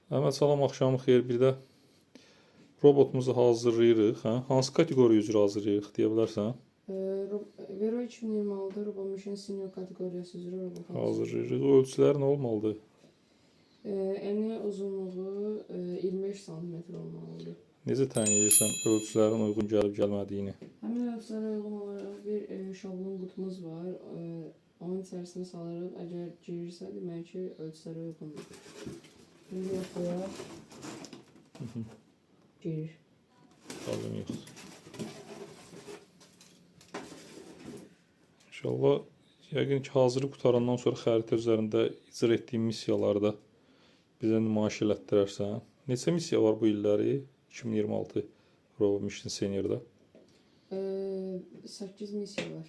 Əhməd, salam, axşamı xeyir. Bir də robotumuzu hazırlayırıq. Hansı kateqoriya üzrə hazırlayırıq deyə bilərsən? Vero 2026 RoboMission Senior kateqoriyası üzrə robot Hazırlayırıq. O ölçüləri nə olmalıdır? Eni uzunluğu 25 cm olmalıdır. Necə təyin edirsən ölçülərin uyğun gəlib gəlmədiyini? Həmin ölçülərə uyğun olaraq bir şablon qutumuz var. Onun içərisinə salaraq, əgər girirsə, demək ki, ölçülərə uyğundur. Şimdi yoxlayaq. Girir. Problem yoxdur. İnşallah yəqin ki, hazırı qutarandan sonra xəritə üzərində icra etdiyim missiyalarda bizə nümayiş elətdirərsən. Neçə missiya var bu illəri? 2026 RoboMission Senior'da 8 missiya var.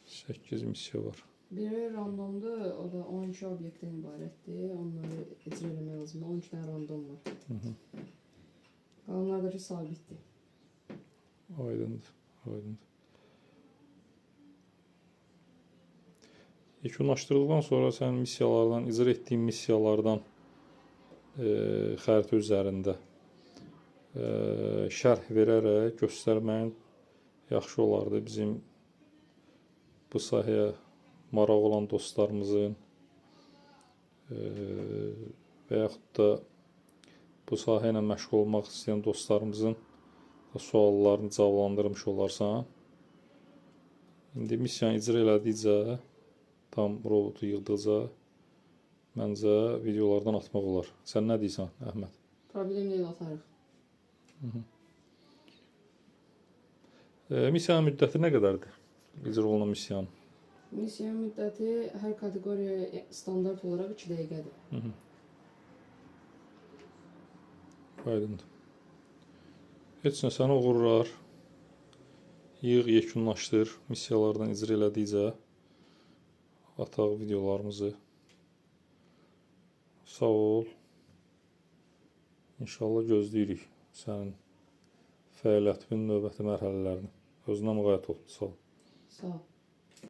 8 missiya var. Biri randomdur, o da 12 obyektdən ibarətdir. Onları icra eləmək lazımdır. 12 dənə random var. Qalanlar da ki, sabitdir. Aydındır, aydındır. Yekunlaşdırdıqdan sonra sən missiyalardan, icra etdiyin missiyalardan xəritə üzərində şərh verərək göstərməyin yaxşı olardı. Bizim bu sahəyə maraq olan dostlarımızın və yaxud da bu sahə ilə məşğul olmaq istəyən dostlarımızın suallarını cavablandırmış olarsan. İndi missiyanı icra elədikcə, tam robotu yığdıqca məncə videolardan atmaq olar. Sən nə deyirsən, Əhməd? Problem deyil, atarıq. Missiyanın müddəti nə qədərdir? İcra olunan missiyanın? Missiyanın müddəti hər kateqoriya standart olaraq 2 dəqiqədir. Aydındır. Heç nə sənə uğurlar. Yığ, yekunlaşdır. Missiyalardan icra elədikcə ataq videolarımızı. Sağ ol. İnşallah gözləyirik sənin fəaliyyətinin növbəti mərhələlərini. Özünə müğayət ol. Sağ ol. Sağ ol.